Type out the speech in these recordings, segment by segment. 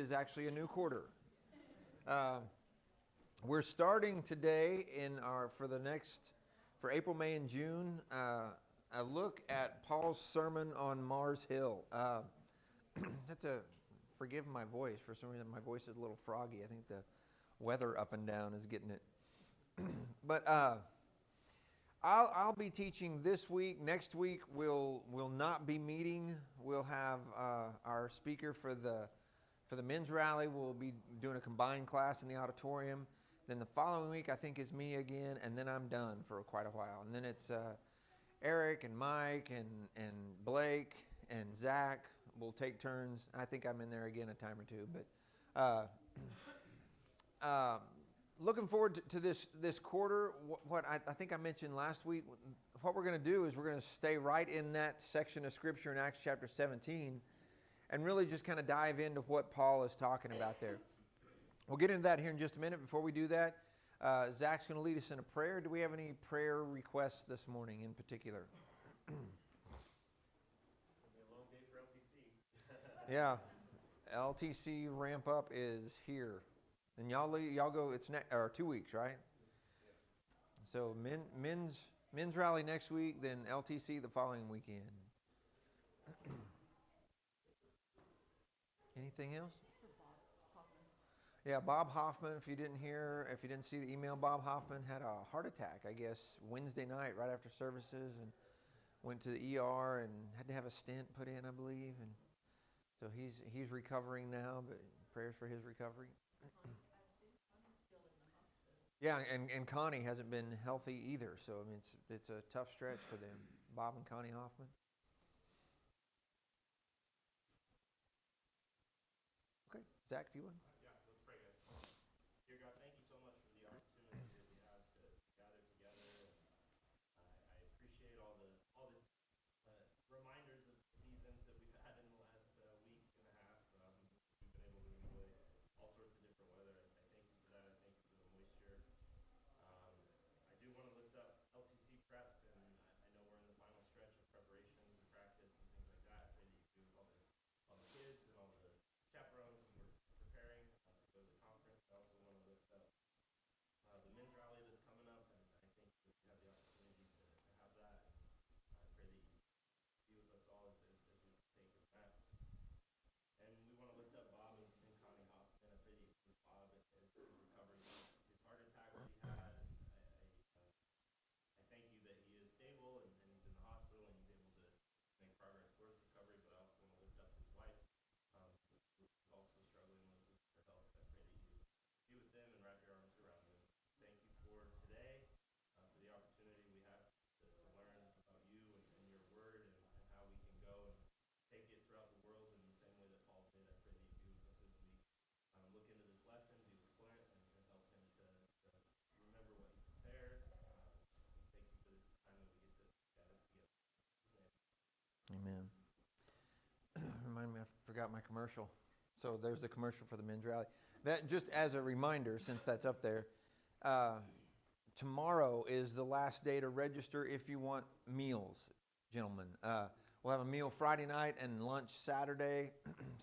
is actually a new quarter. We're starting today for April, May, and June, a look at Paul's sermon on Mars Hill. Have to forgive my voice. For some reason, my voice is a little froggy. I think the weather up and down is getting it. But I'll be teaching this week. Next week we'll not be meeting. We'll have our speaker for the men's rally. We'll be doing a combined class in the auditorium. Then the following week I think is me again, and then I'm done for quite a while. And then it's Eric and Mike and Blake and Zach will take turns. I think I'm in there again a time or two. But looking forward to this quarter. What I think I mentioned last week, what we're going to do is we're going to stay right in that section of Scripture in Acts chapter 17 and really just kind of dive into what Paul is talking about there. We'll get into that here in just a minute. Before we do that, Zach's going to lead us in a prayer. Do we have any prayer requests this morning in particular? Yeah, LTC ramp up is here. And y'all go. It's 2 weeks, right? So men's rally next week, then LTC the following weekend. Anything else? Yeah, Bob Hoffman. If you didn't see the email, Bob Hoffman had a heart attack, I guess, Wednesday night right after services, and went to the ER and had to have a stent put in, I believe, and so he's recovering now. But prayers for his recovery. Yeah, and Connie hasn't been healthy either, so I mean it's a tough stretch for them. Bob and Connie Hoffman. Okay, Zach, if you would. Yeah, let's pray, guys. Dear God, thank you so much for the opportunity that we have to gather together, and I appreciate all the reminders of the seasons that we've had in the last week and a half. We've been able to enjoy all sorts of different weather. I thank you for that. I thank you for the moisture. I do want to lift up LTC prep, and I know we're in the final stretch of preparations and practice and things like that. I pray that you do with all the kids and all the chaperones, and we're preparing to go to the conference. I also want to lift up the men's rally that's coming up, and I think that we have the opportunity to have that. I pray that you be with us all as we take of that. And we want to lift up Bob and Connie Hoffman. I pray that you be with Bob as his recovery from his heart attack that he had. And I thank you that he is stable and he's in the hospital and he's able to make progress towards recovery. But I also want to lift up his wife, who's also struggling with her health. I pray that you be with them and wrap your arms around them. Thank you for today, for the opportunity we have to learn about you and your word and how we can go and take it throughout the world in the same way that Paul did. I pray that you be with us as we look into this lesson, be with Clint, and help him to remember what he prepared. Thank you for this time that we get to gather together. Amen. Remind me, I forgot my commercial. So there's the commercial for the men's rally. That just as a reminder, since that's up there, tomorrow is the last day to register if you want meals, gentlemen. We'll have a meal Friday night and lunch Saturday.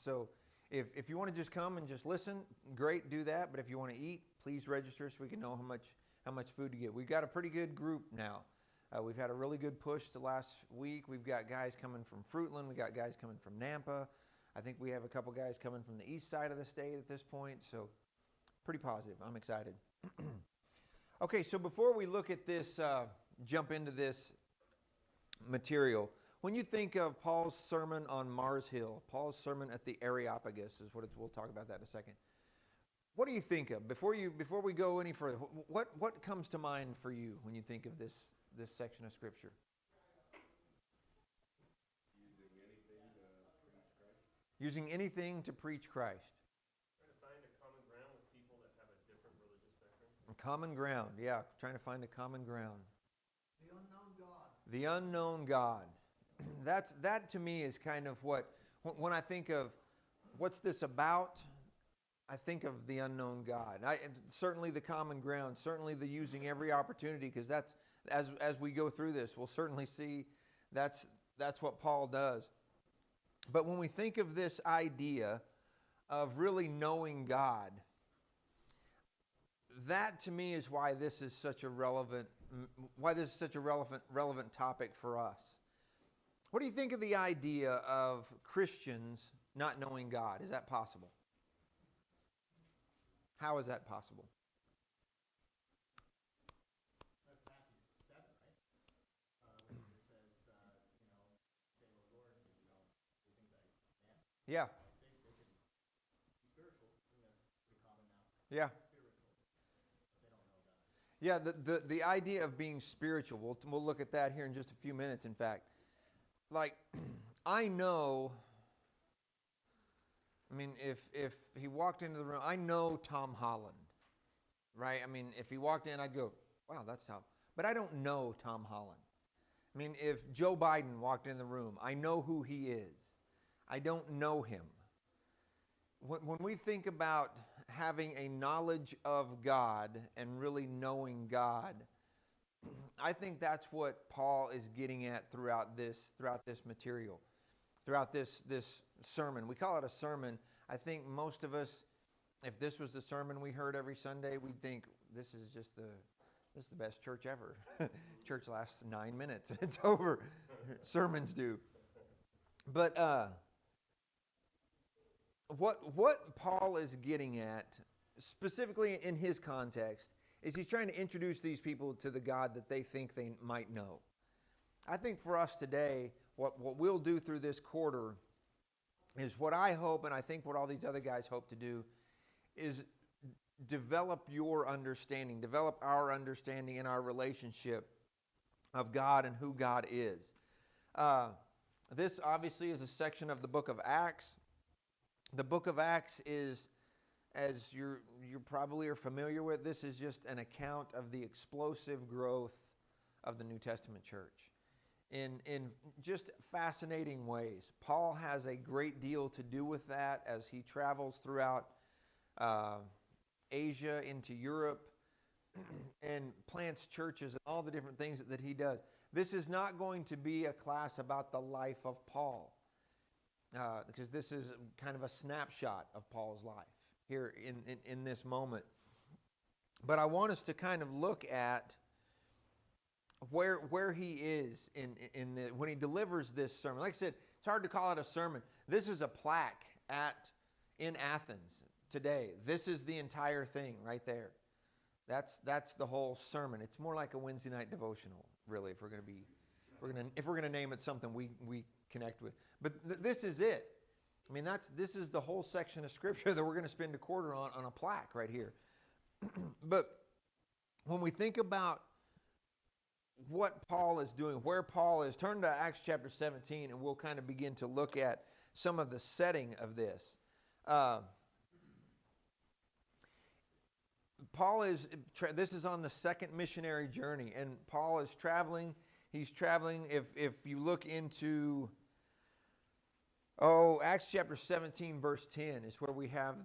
So if you want to just come and just listen, great, do that. But if you want to eat, please register so we can know how much food to get. We've got a pretty good group now. We've had a really good push the last week. We've got guys coming from Fruitland. We've got guys coming from Nampa. I think we have a couple guys coming from the east side of the state at this point. So pretty positive. I'm excited. Okay, so before we look at this, jump into this material, when you think of Paul's sermon on Mars Hill, Paul's sermon at the Areopagus is what we'll talk about that in a second. What do you think of before we go any further? What comes to mind for you when you think of this section of Scripture? Using anything to preach Christ. Trying to find a common ground with people that have a different religious spectrum. A common ground, yeah. Trying to find a common ground. The unknown God. The unknown God. That to me is kind of when I think of what's this about, I think of the unknown God. Certainly the common ground, certainly the using every opportunity, because that's as we go through this, we'll certainly see that's what Paul does. But when we think of this idea of really knowing God, that to me is why this is such a relevant topic for us. What do you think of the idea of Christians not knowing God? Is that possible? How is that possible? That's Matthew 7, right? When it says, say, well, Lord, we think that, man, Yeah, they can be spiritual. That's pretty common now. yeah. Spiritual, but they don't know God. Yeah, the idea of being spiritual, we'll look at that here in just a few minutes, in fact. Like, I know, I mean, if he walked into the room, I know Tom Holland, right? I mean, if he walked in, I'd go, wow, that's Tom. But I don't know Tom Holland. I mean, if Joe Biden walked in the room, I know who he is. I don't know him. When we think about having a knowledge of God and really knowing God, I think that's what Paul is getting at throughout this material, throughout this sermon. We call it a sermon. I think most of us, if this was the sermon we heard every Sunday, we'd think this is the best church ever. Church lasts 9 minutes. It's over. Sermons do. But what Paul is getting at, specifically in his context, is he's trying to introduce these people to the God that they think they might know. I think for us today, what we'll do through this quarter is what I hope, and I think what all these other guys hope to do, is develop your understanding, develop our understanding in our relationship of God and who God is. This obviously is a section of the book of Acts. The book of Acts is, as you probably are familiar with, this is just an account of the explosive growth of the New Testament church in just fascinating ways. Paul has a great deal to do with that as he travels throughout Asia into Europe and plants churches and all the different things that he does. This is not going to be a class about the life of Paul, because this is kind of a snapshot of Paul's life here in this moment. But I want us to kind of look at where he is when he delivers this sermon. Like I said, it's hard to call it a sermon. This is a plaque in Athens today. This is the entire thing right there. That's the whole sermon. It's more like a Wednesday night devotional, really, if we're gonna name it something we connect with. But this is it. I mean, this is the whole section of Scripture that we're going to spend a quarter on a plaque right here. But when we think about what Paul is doing, where Paul is, turn to Acts chapter 17, and we'll kind of begin to look at some of the setting of this. This is on the second missionary journey, and Paul is traveling. He's traveling, if you look into Acts chapter 17, verse 10 is where we have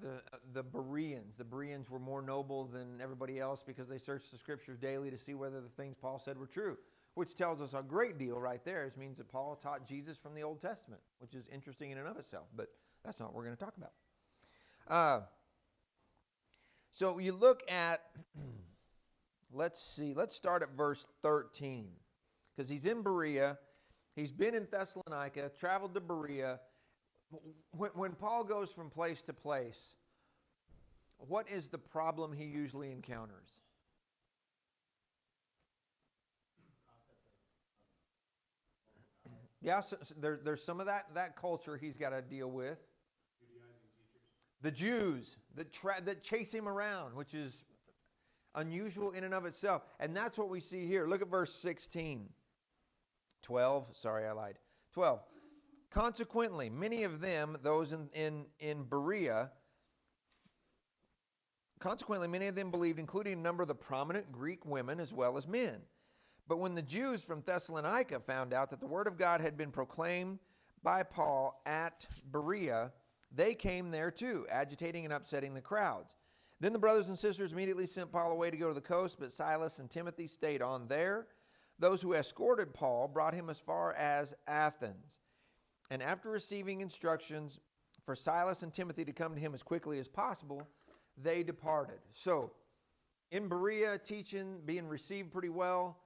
the Bereans. The Bereans were more noble than everybody else because they searched the Scriptures daily to see whether the things Paul said were true, which tells us a great deal right there. It means that Paul taught Jesus from the Old Testament, which is interesting in and of itself, but that's not what we're going to talk about. So you look at, let's start at verse 13, because he's in Berea. He's been in Thessalonica, traveled to Berea. When Paul goes from place to place, what is the problem he usually encounters? Yeah, so there's some of that culture he's got to deal with. The Jews that chase him around, which is unusual in and of itself. And that's what we see here. Look at verse 16. 12. Sorry, I lied. 12. Consequently, many of them, those in Berea, believed, including a number of the prominent Greek women as well as men. But when the Jews from Thessalonica found out that the word of God had been proclaimed by Paul at Berea, they came there too, agitating and upsetting the crowds. Then the brothers and sisters immediately sent Paul away to go to the coast, but Silas and Timothy stayed on there. Those who escorted Paul brought him as far as Athens. And after receiving instructions for Silas and Timothy to come to him as quickly as possible, they departed. So, in Berea, teaching, being received pretty well,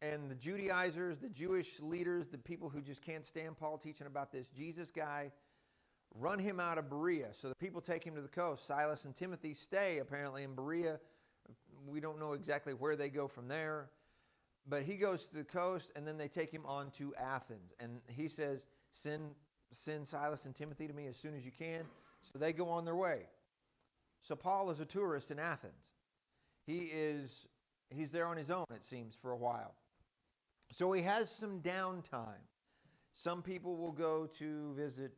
and the Judaizers, the Jewish leaders, the people who just can't stand Paul teaching about this Jesus guy, run him out of Berea. So the people take him to the coast. Silas and Timothy stay apparently in Berea. We don't know exactly where they go from there. But he goes to the coast, and then they take him on to Athens. And he says, send Silas and Timothy to me as soon as you can. So they go on their way. So Paul is a tourist in Athens. He's there on his own, it seems, for a while. So he has some downtime. Some people will go to visit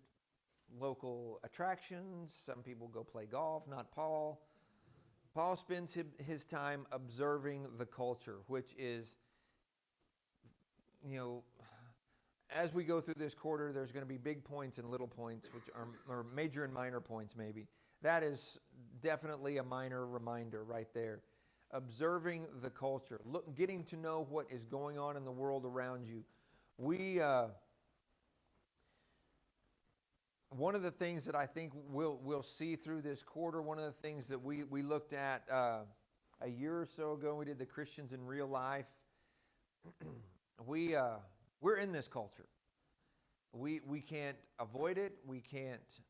local attractions. Some people go play golf, not Paul. Paul spends his time observing the culture, which is, as we go through this quarter, there's going to be big points and little points, which are major and minor points maybe. That is definitely a minor reminder right there. Observing the culture, getting to know what is going on in the world around you. One of the things that I think we'll see through this quarter, one of the things that we looked at a year or so ago, we did the Christians in Real Life. We're in this culture. We can't avoid it. We can't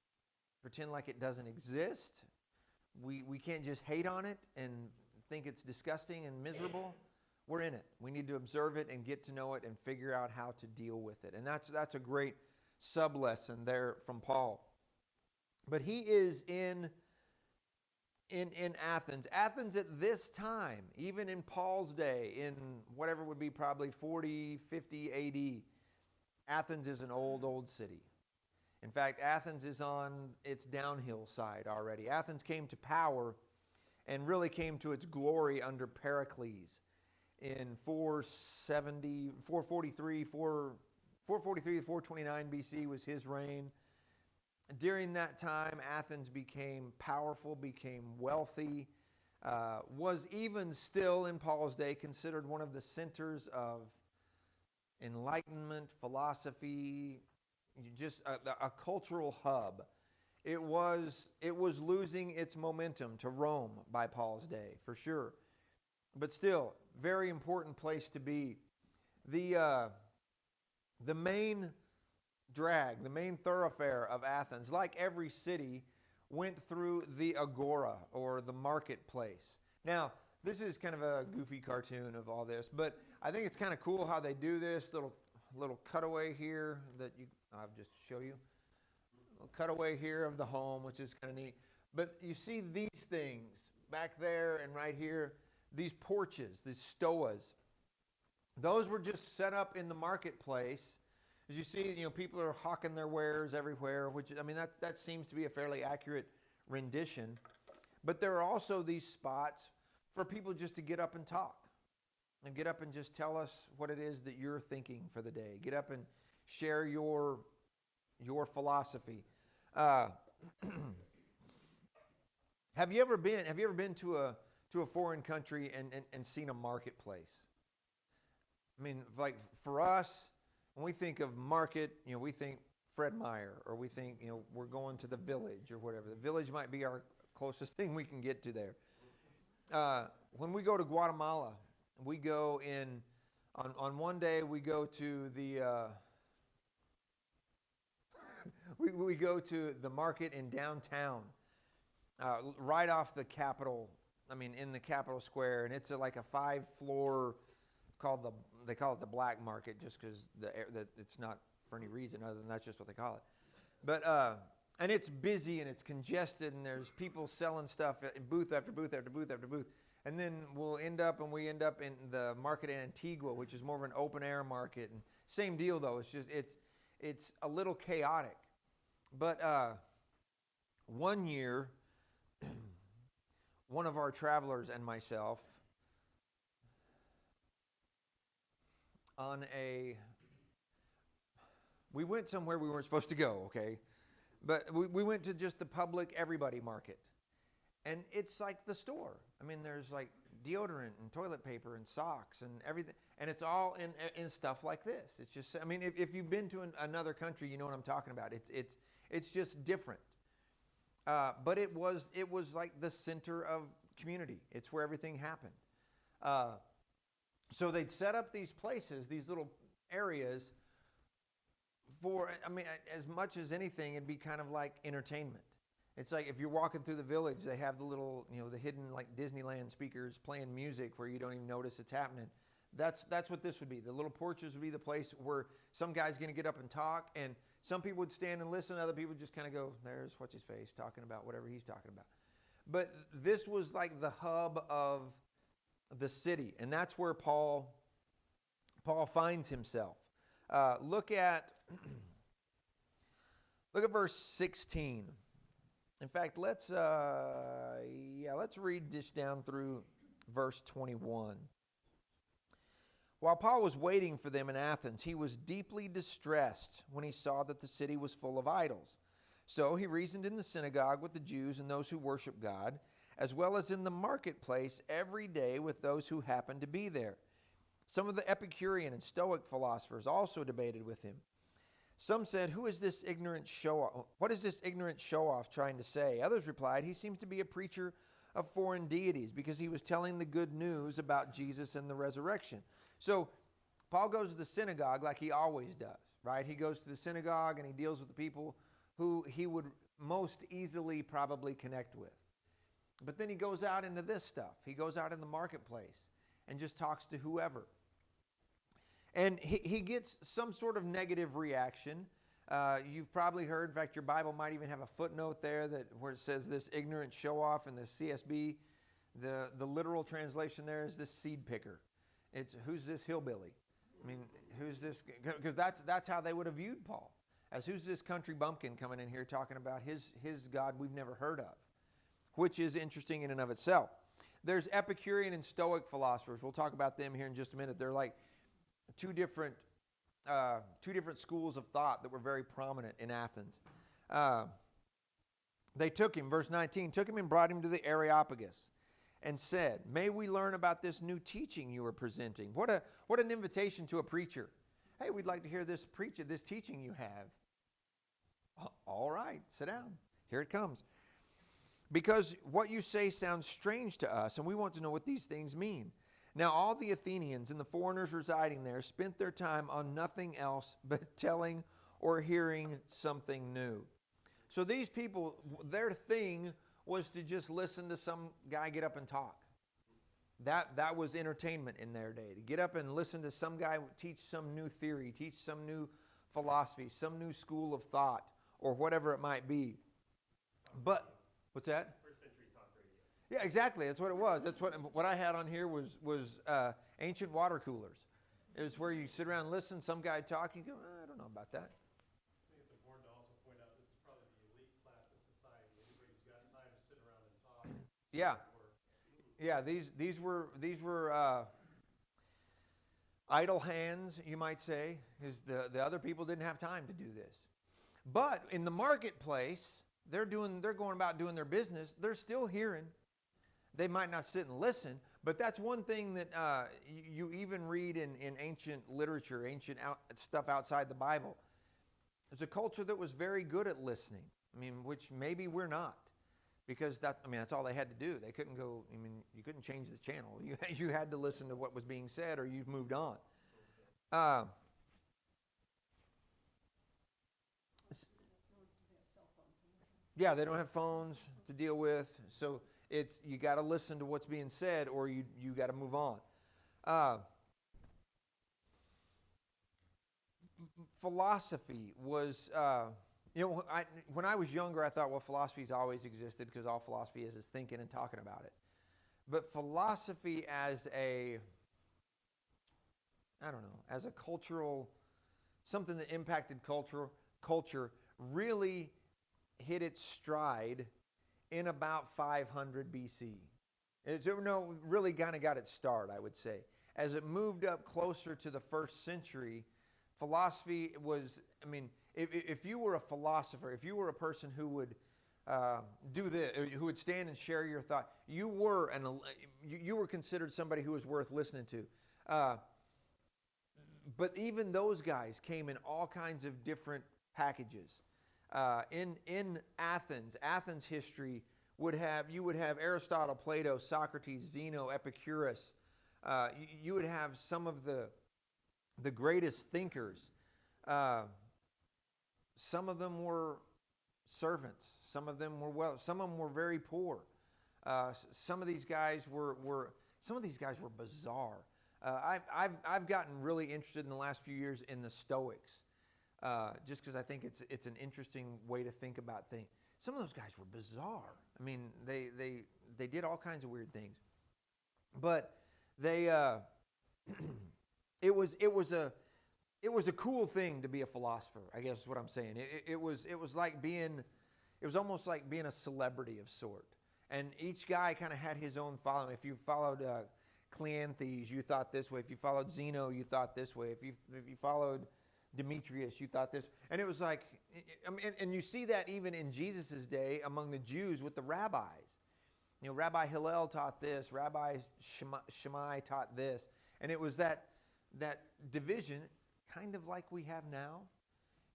pretend like it doesn't exist. We can't just hate on it and think it's disgusting and miserable. We're in it. We need to observe it and get to know it and figure out how to deal with it. And that's a great sub-lesson there from Paul. But he is in Athens. Athens at this time, even in Paul's day, in whatever would be probably 40, 50 AD, Athens is an old city. In fact, Athens is on its downhill side already. Athens came to power and really came to its glory under Pericles in 443 to 429 BC was his reign. During that time, Athens became powerful, became wealthy, was even still in Paul's day considered one of the centers of enlightenment, philosophy, just a cultural hub. It was losing its momentum to Rome by Paul's day, for sure. But still, very important place to be. The main drag, the main thoroughfare of Athens, like every city, went through the agora, or the marketplace. Now, this is kind of a goofy cartoon of all this, but I think it's kind of cool how they do this. Little cutaway here that I'll just show you. Cutaway here of the home, which is kind of neat. But you see these things back there and right here, these porches, these stoas. Those were just set up in the marketplace. As you see, people are hawking their wares everywhere, which, that seems to be a fairly accurate rendition. But there are also these spots for people just to get up and talk. And get up and just tell us what it is that you're thinking for the day. Get up and share your philosophy. Have you ever been to a foreign country and seen a marketplace? Like for us, when we think of market, we think Fred Meyer, or we think, we're going to the village or whatever. The village might be our closest thing we can get to there. When we go to Guatemala, we go on one day we go to the we go to the market in downtown, right off the Capitol. In the Capitol Square, and it's like a 5-floor they call it the black market, just because it's not for any reason other than that's just what they call it. But and it's busy and it's congested, and there's people selling stuff at booth after booth after booth after booth. And then we end up in the market in Antigua, which is more of an open air market. And same deal though. It's a little chaotic. But one year, one of our travelers and myself, we went somewhere we weren't supposed to go, okay? But we went to just the public everybody market. And it's like the store. There's like deodorant and toilet paper and socks and everything. And it's all in stuff like this. It's just, if you've been to another country, you know what I'm talking about. It's just different. But it was like the center of community. It's where everything happened. So they'd set up these places, these little areas for, I mean, as much as anything, it'd be kind of like entertainment. It's like if you're walking through the village, they have the little, the hidden like Disneyland speakers playing music where you don't even notice it's happening. That's what this would be. The little porches would be the place where some guy's going to get up and talk, and some people would stand and listen. Other people would just kind of go, there's what's his face talking about whatever he's talking about. But this was like the hub of the city, and that's where Paul finds himself. Look at verse 16. In fact, let's read this down through verse 21. While Paul was waiting for them in Athens, he was deeply distressed when he saw that the city was full of idols. So he reasoned in the synagogue with the Jews and those who worship God, as well as in the marketplace every day with those who happened to be there. Some of the Epicurean and Stoic philosophers also debated with him. Some said, what is this ignorant show-off trying to say? Others replied, he seems to be a preacher of foreign deities because he was telling the good news about Jesus and the resurrection. So Paul goes to the synagogue like he always does, right? He goes to the synagogue and he deals with the people who he would most easily probably connect with. But then he goes out into this stuff. He goes out in the marketplace and just talks to whoever. And he gets some sort of negative reaction. You've probably heard, in fact, your Bible might even have a footnote there where it says this ignorant show-off in the CSB. The literal translation there is this seed picker. It's who's this hillbilly? I mean, who's this? Because that's how they would have viewed Paul, as who's this country bumpkin coming in here talking about his God we've never heard of, which is interesting in and of itself. There's Epicurean and Stoic philosophers. We'll talk about them here in just a minute. They're like two different schools of thought that were very prominent in Athens. They took him, verse 19, took him and brought him to the Areopagus and said, may we learn about this new teaching you are presenting. What an invitation to a preacher. Hey, we'd like to hear this teaching you have. All right, sit down. Here it comes. Because what you say sounds strange to us, and we want to know what these things mean. Now all the Athenians and the foreigners residing there spent their time on nothing else but telling or hearing something new. So these people, their thing was to just listen to some guy get up and talk. That was entertainment in their day. To get up and listen to some guy teach some new theory, teach some new philosophy, some new school of thought, or whatever it might be. But, what's that? First century talk radio. Yeah, exactly. That's what it was. That's what I had on here was ancient water coolers. It was where you sit around and listen, some guy talk, you go, I don't know about that. I think it's important to also point out this is probably the elite class of society. Anybody who's got time to sit around and talk. Yeah. Yeah, these were idle hands, you might say, because the other people didn't have time to do this. But in the marketplace, they're going about doing their business. They're still hearing. They might not sit and listen, but that's one thing that you even read in ancient literature, stuff outside the Bible. There's a culture that was very good at listening. I mean, which maybe we're not. Because that's all they had to do. They couldn't go, you couldn't change the channel. You had to listen to what was being said or you moved on. Yeah, they don't have phones to deal with. So you got to listen to what's being said or you got to move on. Philosophy was... when I was younger, I thought, well, philosophy's always existed because all philosophy is thinking and talking about it. But philosophy as a cultural, something that impacted culture really hit its stride in about 500 BC. Really kind of got its start, I would say. As it moved up closer to the first century, philosophy was, if you were a philosopher, if you were a person who would do this, who would stand and share your thought, you were considered somebody who was worth listening to. But even those guys came in all kinds of different packages. In Athens history you would have Aristotle, Plato, Socrates, Zeno, Epicurus. You would have some of the greatest thinkers. Some of them were servants. Some of them were some of them were very poor. Some of these guys were bizarre. I've gotten really interested in the last few years in the Stoics, just because I think it's an interesting way to think about things. Some of those guys were bizarre. I mean, they did all kinds of weird things, but they it was a cool thing to be a philosopher, I guess is what I'm saying. It was almost like being a celebrity of sort. And each guy kind of had his own following. If you followed Clint, you thought this way. If you followed Zeno, you thought this way. If you followed Demetrius, you thought this. And it was like, and you see that even in Jesus' day among the Jews with the rabbis. You know, Rabbi Hillel taught this. Rabbi Shammai taught this. And it was that division, kind of like we have now.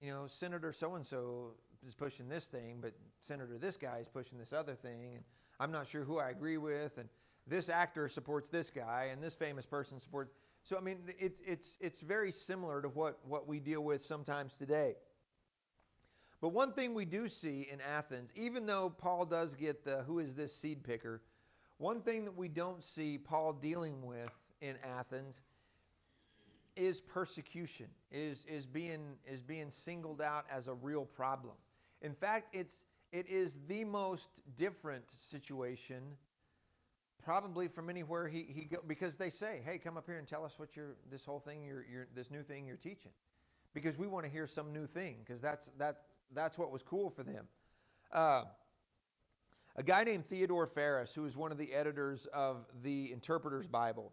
You know, Senator so-and-so is pushing this thing, but Senator this guy is pushing this other thing, and I'm not sure who I agree with, and this actor supports this guy, and this famous person supports. So, I mean, it's very similar to what we deal with sometimes today. But one thing we do see in Athens, even though Paul does get the who is this seed picker, one thing that we don't see Paul dealing with in Athens is persecution, is being singled out as a real problem. In fact, it is the most different situation probably from anywhere he go, because they say, "Hey, come up here and tell us what this whole thing this new thing you're teaching," because we want to hear some new thing, because that's what was cool for them. A guy named Theodore Ferris, who was one of the editors of the Interpreter's Bible,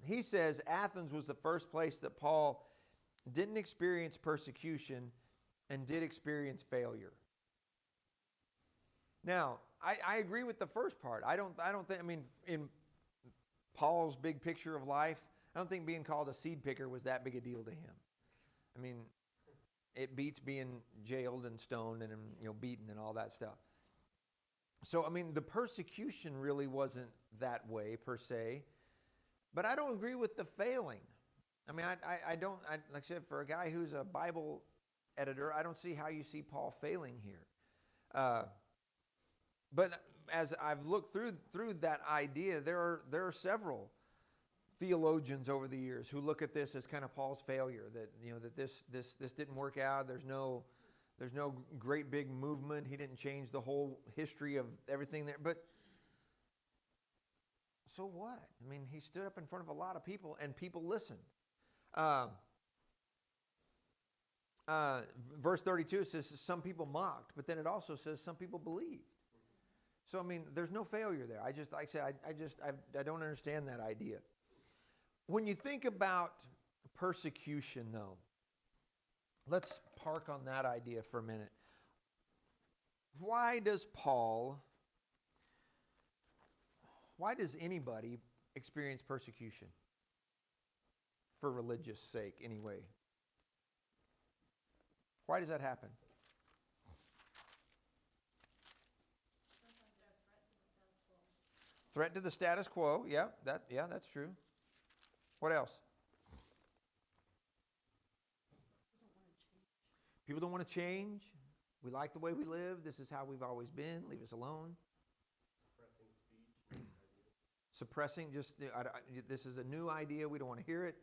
he says Athens was the first place that Paul didn't experience persecution and did experience failure. Now, I agree with the first part. I don't think, I mean, in Paul's big picture of life, I don't think being called a seed picker was that big a deal to him. I mean, it beats being jailed and stoned and, you know, beaten and all that stuff. So, I mean, the persecution really wasn't that way per se. But I don't agree with the failing. I mean, I don't, like I said, for a guy who's a Bible editor, I don't see how you see Paul failing here. But as I've looked through that idea, there are several theologians over the years who look at this as kind of Paul's failure, that, you know, that this didn't work out. There's no great big movement. He didn't change the whole history of everything there. But so what? I mean, he stood up in front of a lot of people, and people listened. Verse 32 says some people mocked, but then it also says some people believed. So, I mean, there's no failure there. I don't understand that idea. When you think about persecution, though, let's park on that idea for a minute. Why does anybody experience persecution? For religious sake, anyway. Why does that happen? Threat to the status quo. Yeah, that's true. What else? People don't want to change. We like the way we live. This is how we've always been. Leave us alone. Suppressing, this is a new idea. We don't want to hear it.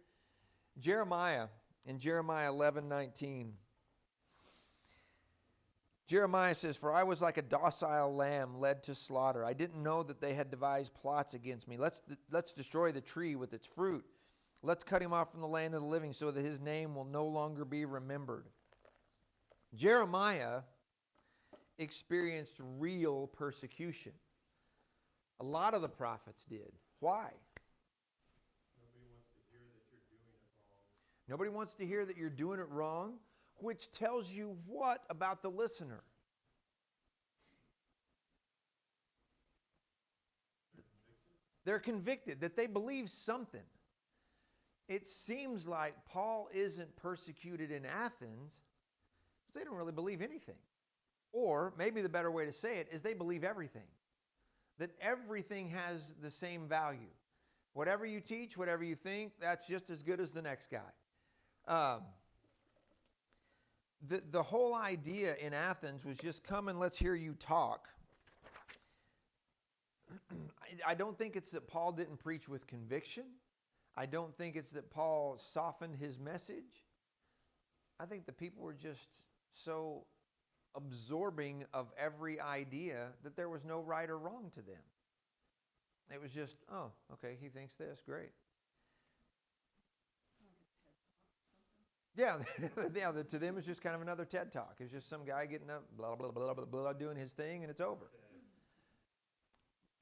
Jeremiah, in Jeremiah 11:19. Jeremiah says, "For I was like a docile lamb led to slaughter. I didn't know that they had devised plots against me. Let's destroy the tree with its fruit. Let's cut him off from the land of the living so that his name will no longer be remembered." Jeremiah experienced real persecution. A lot of the prophets did. Why? Nobody wants to hear that you're doing it wrong, which tells you what about the listener? They're convicted, that they believe something. It seems like Paul isn't persecuted in Athens They don't really believe anything. Or maybe the better way to say it is they believe everything. That everything has the same value. Whatever you teach, whatever you think, that's just as good as the next guy. The whole idea in Athens was just come and let's hear you talk. I don't think it's that Paul didn't preach with conviction. I don't think it's that Paul softened his message. I think the people were just so absorbing of every idea that there was no right or wrong to them. It was just, oh, okay, he thinks this, great. Yeah, to them it's just kind of another TED Talk. It's just some guy getting up, blah, blah, blah, blah, blah, doing his thing, and it's over.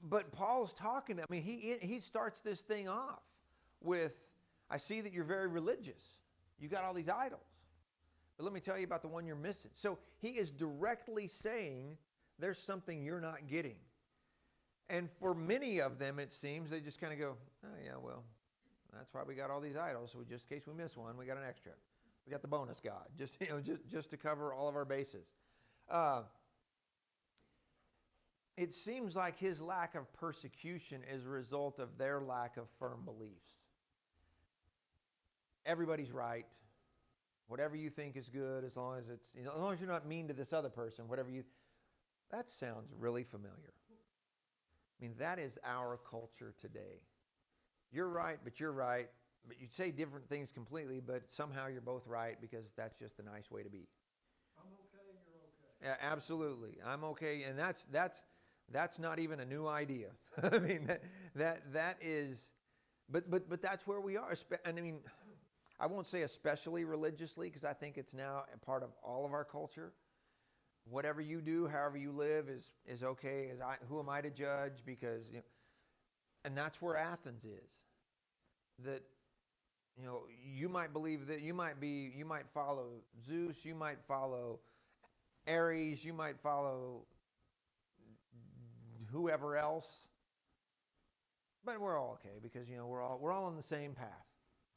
But Paul's talking, he starts this thing off with, I see that you're very religious. You got all these idols. But let me tell you about the one you're missing. So he is directly saying there's something you're not getting. And for many of them, it seems, they just kind of go, oh yeah, well, that's why we got all these idols. So just in case we miss one, we got an extra. We got the bonus God, just to cover all of our bases. It seems like his lack of persecution is a result of their lack of firm beliefs. Everybody's right. Whatever you think is good, as long as you're not mean to this other person, that sounds really familiar. I mean, that is our culture today. You're right, but you're right. But you say different things completely, but somehow you're both right because that's just a nice way to be. I'm okay and you're okay. Yeah, absolutely. I'm okay, and that's not even a new idea. I mean, that is, but that's where we are. And I mean, I won't say especially religiously because I think it's now a part of all of our culture. Whatever you do, however you live is okay. Who am I to judge? Because and that's where Athens is. That you might believe that you might follow Zeus, you might follow Ares, you might follow whoever else. But we're all okay because we're all on the same path.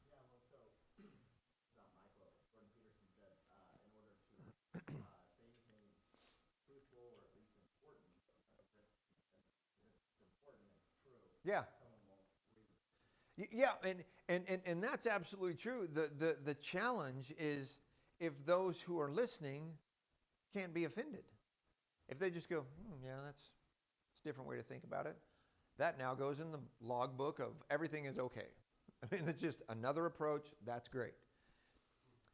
Yeah, well, so it's not my quote. Jordan Peterson said, in order to say anything truthful or at least important, it's important and true. Yeah. Someone won't believe it. Yeah, and that's absolutely true. The challenge is if those who are listening can't be offended. If they just go, yeah, it's a different way to think about it. That now goes in the logbook of everything is okay. I mean, it's just another approach. That's great.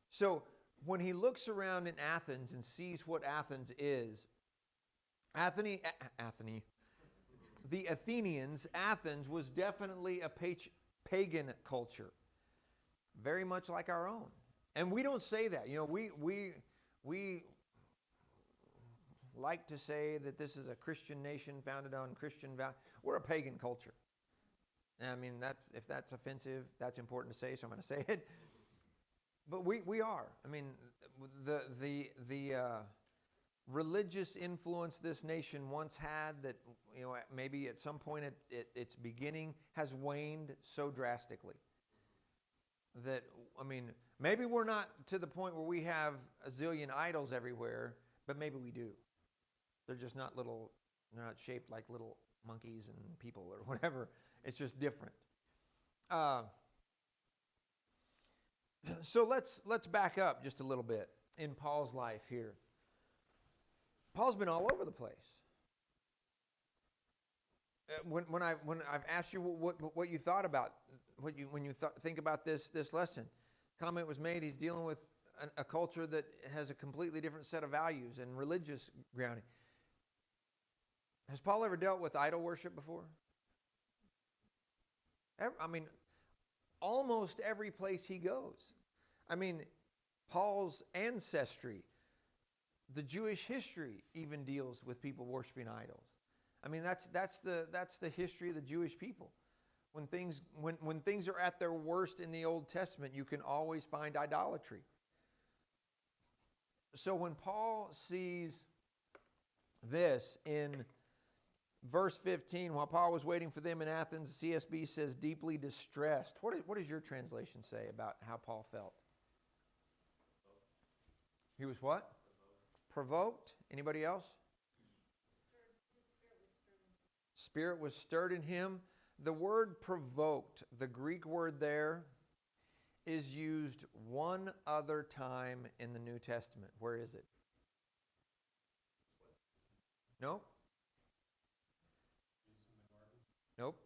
So when he looks around in Athens and sees what Athens is, the Athenians, Athens was definitely a pagan culture, very much like our own. And we don't say that. We like to say that this is a Christian nation founded on Christian values. We're a pagan culture. I mean, if that's offensive, that's important to say, so I'm going to say it. But we are. I mean, the religious influence this nation once had that, maybe at some point at its beginning has waned so drastically. That, I mean, maybe we're not to the point where we have a zillion idols everywhere, but maybe we do. They're just not they're not shaped like little monkeys and people or whatever. It's just different. So let's back up just a little bit in Paul's life here. Paul's been all over the place. When I've asked you what you thought about when you think about this lesson, comment was made. He's dealing with a culture that has a completely different set of values and religious grounding. Has Paul ever dealt with idol worship before? Almost every place he goes. I mean, Paul's ancestry, the Jewish history even deals with people worshiping idols. I mean, that's the history of the Jewish people. When things are at their worst in the Old Testament, you can always find idolatry. So when Paul sees this in verse 15, while Paul was waiting for them in Athens, CSB says deeply distressed. What does your translation say about how Paul felt? He was what? Provoked. Anybody else? Spirit was stirred in him. The word provoked, the Greek word there, is used one other time in the New Testament. Where is it? Nope. Nope.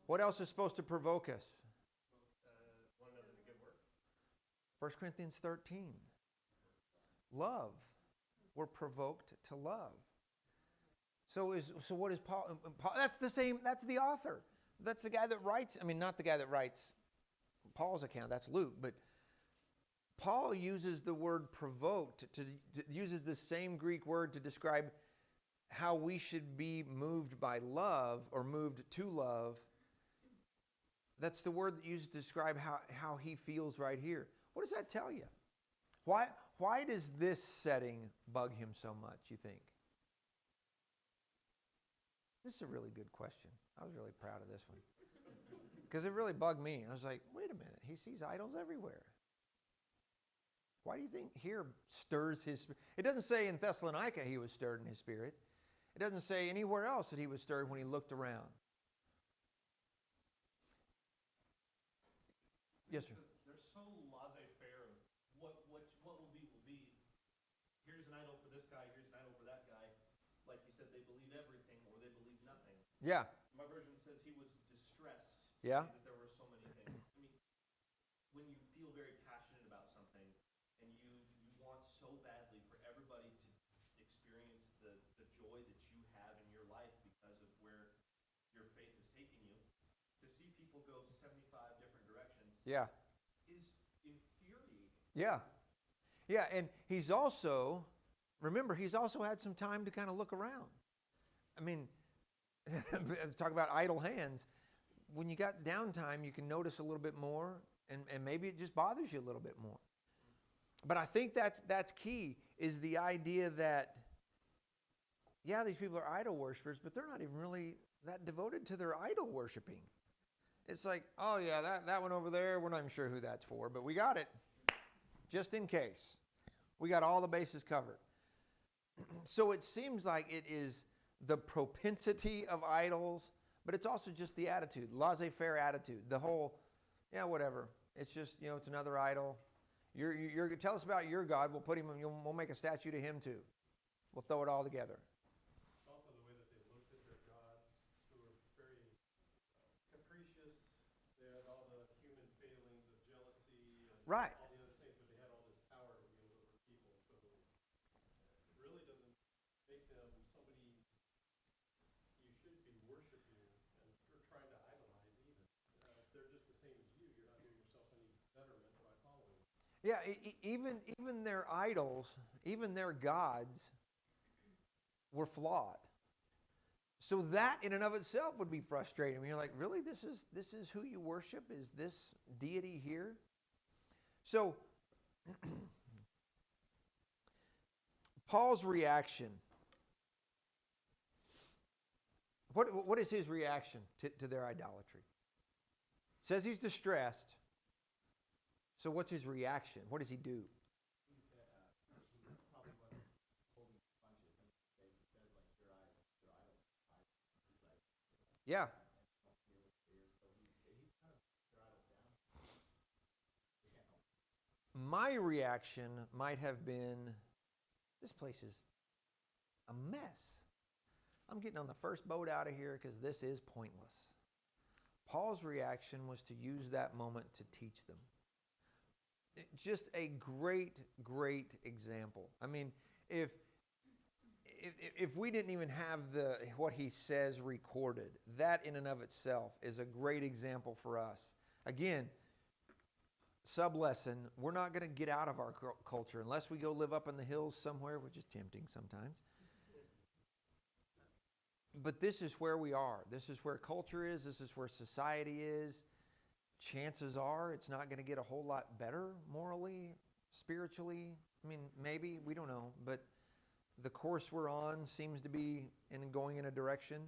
What else is supposed to provoke us? One another to good works. 1 Corinthians 13. Love. We're provoked to love. So what is Paul? That's the same. That's the author. That's the guy that writes. I mean, not the guy that writes Paul's account. That's Luke. But Paul uses the word provoked uses the same Greek word to describe how we should be moved by love or moved to love. That's the word that used to describe how he feels right here. What does that tell you? Why does this setting bug him so much, you think? This is a really good question. I was really proud of this one. Because it really bugged me. I was like, wait a minute. He sees idols everywhere. Why do you think here stirs his spirit? It doesn't say in Thessalonica he was stirred in his spirit. It doesn't say anywhere else that he was stirred when he looked around. Yes, sir. They're so laissez-faire. What will be will be. Here's an idol for this guy. Here's an idol for that guy. Like you said, they believe everything or they believe nothing. Yeah. My version says he was distressed. Yeah. That there were so many things. I mean, when you feel very passionate about something and you want so badly for everybody to experience the joy that you have in your life because of where your faith has taken you, to see people go 75 different directions Yeah. is infuriating. Yeah. Yeah, and he's also had some time to kind of look around. I mean, talk about idle hands. When you got downtime, you can notice a little bit more, and maybe it just bothers you a little bit more. But I think that's key, is the idea that, yeah, these people are idol worshipers, but they're not even really that devoted to their idol worshiping. It's like, oh yeah, that one over there, we're not even sure who that's for, but we got it, just in case. We got all the bases covered. So it seems like it is the propensity of idols, but it's also just the attitude, laissez-faire attitude. The whole, yeah, whatever. It's just, it's another idol. You're tell us about your God. We'll put him. We'll make a statue to him too. We'll throw it all together. It's also the way that they looked at their gods, who were very capricious. They had all the human failings of jealousy and Right. all the other things, but they had all this power to wield over people. So it really doesn't make them somebody you should be worshiping and you're trying to idolize even. They're just the same as you. You're not doing yourself any betterment by following them. Yeah, even their idols, even their gods, were flawed. So that in and of itself would be frustrating. I mean, you're like, really, this is who you worship? Is this deity here? So Paul's reaction. What is his reaction to their idolatry? Says he's distressed. So what's his reaction? What does he do? Yeah. My reaction might have been, this place is a mess. I'm getting on the first boat out of here because this is pointless. Paul's reaction was to use that moment to teach them. Just a great, great example. I mean, if we didn't even have what he says recorded, that in and of itself is a great example for us. Again, sub-lesson, we're not going to get out of our culture unless we go live up in the hills somewhere, which is tempting sometimes. But this is where we are. This is where culture is. This is where society is. Chances are it's not going to get a whole lot better morally, spiritually. I mean, maybe, we don't know. But the course we're on seems to be going in a direction.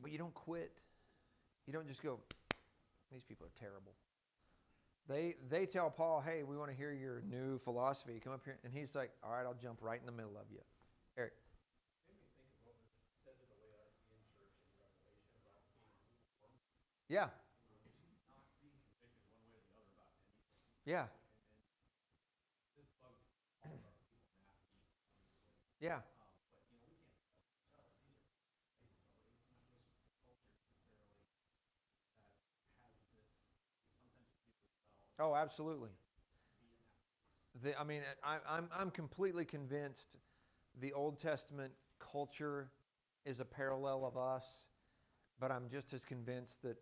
But you don't quit. You don't just go, these people are terrible. They tell Paul, hey, we want to hear your new philosophy. Come up here. And he's like, all right, I'll jump right in the middle of you. Eric. Made me think of what was said in the way I see in church in Revelation about being lukewarm. Yeah. Not being convicted one way or the other about anything. Yeah. And this bugs all of our people nasty, obviously. Yeah. But we can't judge ourselves either. Right? So it's not just culture necessarily that has this. Sometimes people well Oh, absolutely. be in that place. I mean, I'm completely convinced the Old Testament culture is a parallel of us, but I'm just as convinced that,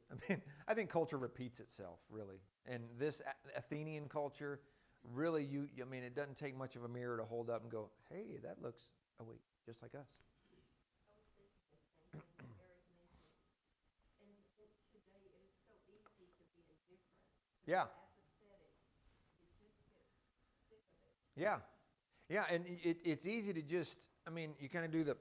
I think culture repeats itself, really. And this Athenian culture, really, it doesn't take much of a mirror to hold up and go, hey, that looks, oh wait, just like us. I was thinking the same thing that Eric mentioned. And today it is so easy to be indifferent, to Yeah. be apathetic, to just get sick of it. Yeah. Yeah, and it's easy to just, you kind of do the,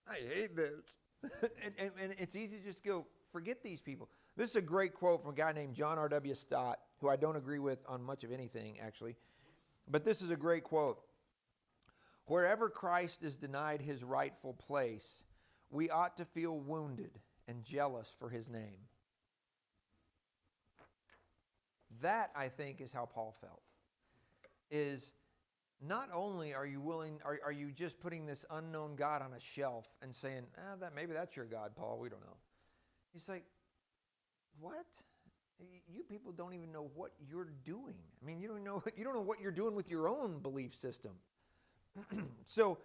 I hate this. and it's easy to just go, forget these people. This is a great quote from a guy named John R.W. Stott, who I don't agree with on much of anything, actually. But this is a great quote. Wherever Christ is denied his rightful place, we ought to feel wounded and jealous for his name. That, I think, is how Paul felt. Is not only are you willing, are you just putting this unknown God on a shelf and saying, maybe that's your God, Paul, we don't know. He's like, what? You people don't even know what you're doing. You don't know what you're doing with your own belief system. So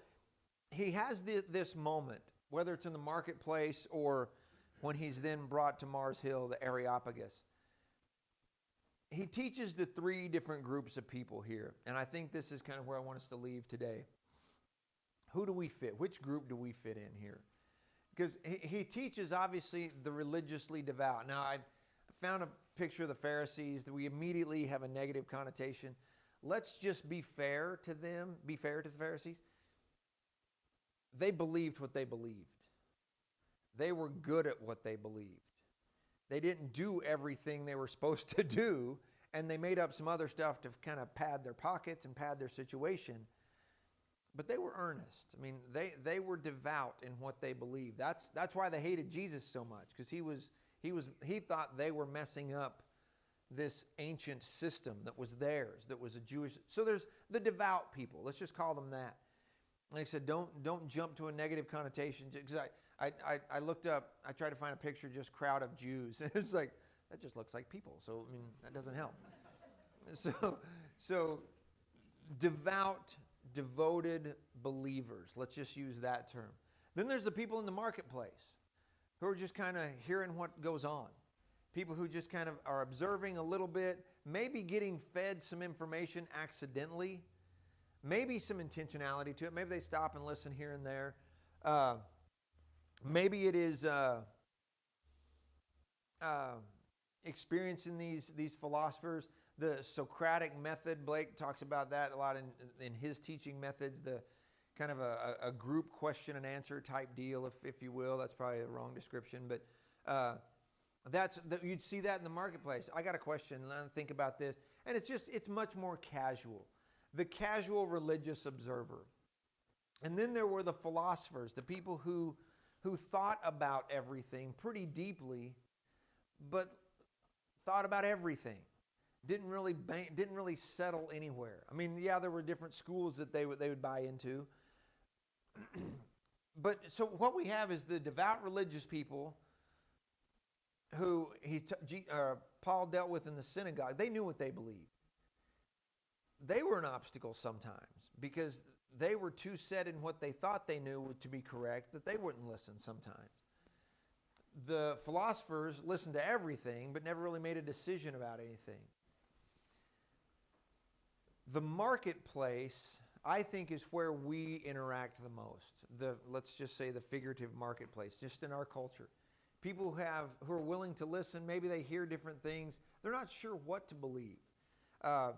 he has this moment, whether it's in the marketplace or when he's then brought to Mars Hill, the Areopagus. He teaches the three different groups of people here, and I think this is kind of where I want us to leave today. Who do we fit? Which group do we fit in here? Because he teaches, obviously, the religiously devout. Now, I found a picture of the Pharisees that we immediately have a negative connotation. Let's just be fair to them, be fair to the Pharisees. They believed what they believed. They were good at what they believed. They didn't do everything they were supposed to do, and they made up some other stuff to kind of pad their pockets and pad their situation. But they were earnest. They were devout in what they believed. That's why they hated Jesus so much, because he thought they were messing up this ancient system that was theirs, that was a Jewish. So there's the devout people. Let's just call them that. Like I said, don't jump to a negative connotation. Because I looked up, I tried to find a picture, just crowd of Jews. It's like, that just looks like people. So, that doesn't help. So devout, devoted believers. Let's just use that term. Then there's the people in the marketplace who are just kind of hearing what goes on. People who just kind of are observing a little bit, maybe getting fed some information accidentally, maybe some intentionality to it. Maybe they stop and listen here and there. Maybe it is experiencing these philosophers. The Socratic method, Blake talks about that a lot in his teaching methods, the kind of a group question and answer type deal, if you will. That's probably a wrong description, but you'd see that in the marketplace. I got a question, think about this. And it's much more casual. The casual religious observer. And then there were the philosophers, the people who thought about everything pretty deeply, but thought about everything. Didn't really settle anywhere. There were different schools that they would buy into. But so what we have is the devout religious people who Paul dealt with in the synagogue. They knew what they believed. They were an obstacle sometimes because they were too set in what they thought they knew to be correct that they wouldn't listen sometimes. The philosophers listened to everything but never really made a decision about anything. The marketplace, I think, is where we interact the most. Let's just say the figurative marketplace, just in our culture. People who are willing to listen. Maybe they hear different things. They're not sure what to believe. I'm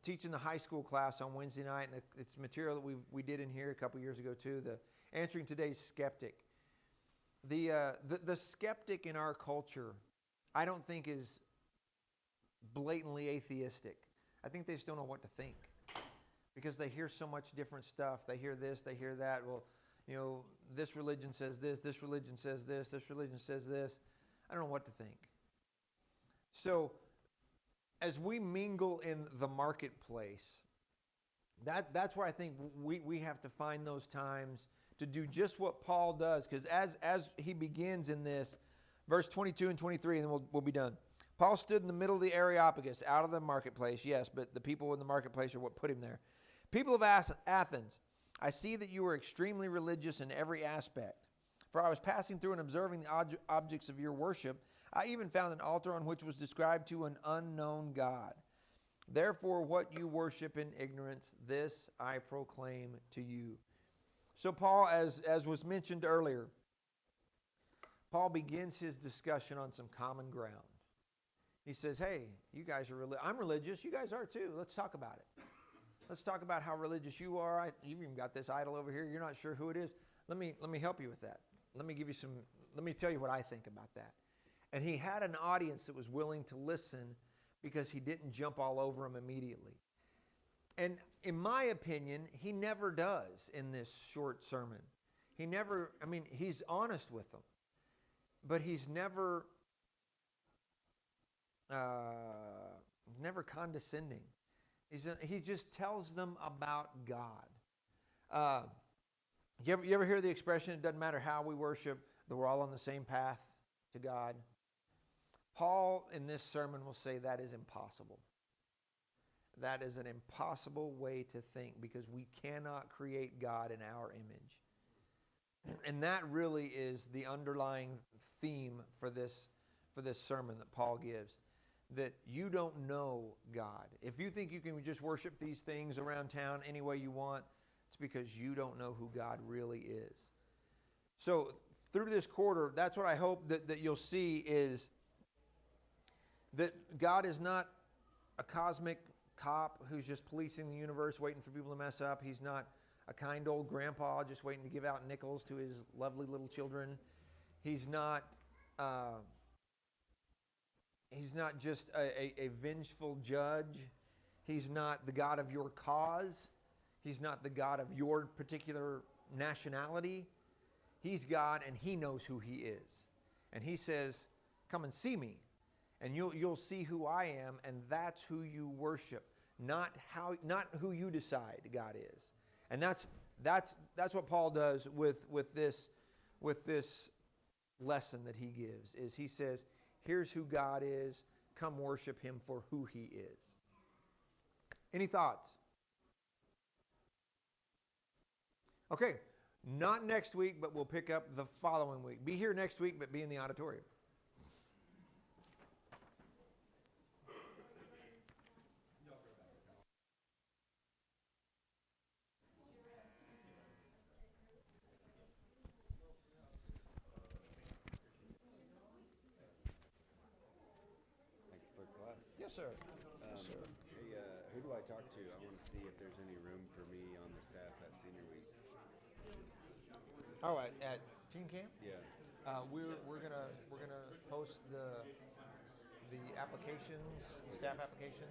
teaching the high school class on Wednesday night, and it's material that we did in here a couple years ago too. The Answering Today's Skeptic. The skeptic in our culture, I don't think is blatantly atheistic. I think they just don't know what to think because they hear so much different stuff. They hear this, they hear that. Well, you know, this religion says this religion says this religion says this. I don't know what to think. So, as we mingle in the marketplace, that's where I think we have to find those times to do just what Paul does. Because as he begins in this, verse 22 and 23, and then we'll be done. Paul stood in the middle of the Areopagus, out of the marketplace, yes, but the people in the marketplace are what put him there. People of Athens, I see that you are extremely religious in every aspect. For I was passing through and observing the objects of your worship. I even found an altar on which was described to an unknown God. Therefore, what you worship in ignorance, this I proclaim to you. So Paul, as was mentioned earlier, Paul begins his discussion on some common ground. He says, hey, you guys are I'm religious. You guys are too. Let's talk about it. Let's talk about how religious you are. You've even got this idol over here. You're not sure who it is. Let me help you with that. Let me tell you what I think about that. And he had an audience that was willing to listen because he didn't jump all over them immediately. And in my opinion, he never does in this short sermon. He's honest with them, but he's never condescending. He just tells them about God. You ever hear the expression, it doesn't matter how we worship, that we're all on the same path to God? Paul, in this sermon, will say that is impossible. That is an impossible way to think because we cannot create God in our image. And that really is the underlying theme for this sermon that Paul gives. That you don't know God. If you think you can just worship these things around town any way you want, it's because you don't know who God really is. So through this quarter, that's what I hope that you'll see is that God is not a cosmic cop who's just policing the universe, waiting for people to mess up. He's not a kind old grandpa just waiting to give out nickels to his lovely little children. He's not just a vengeful judge. He's not the God of your cause. He's not the God of your particular nationality. He's God, and He knows who He is. And He says, come and see me, and you'll see who I am, and that's who you worship, not who you decide God is. And that's what Paul does with this lesson that he gives. Is he says, here's who God is. Come worship Him for who He is. Any thoughts? Okay, not next week, but we'll pick up the following week. Be here next week, but be in the auditorium. Thanks for class. Yes, sir. Yes, sir. Hey, who do I talk to? I want to see if there's any room for me on the staff at senior week. Oh, at teen camp? Yeah. We're gonna post the applications, staff applications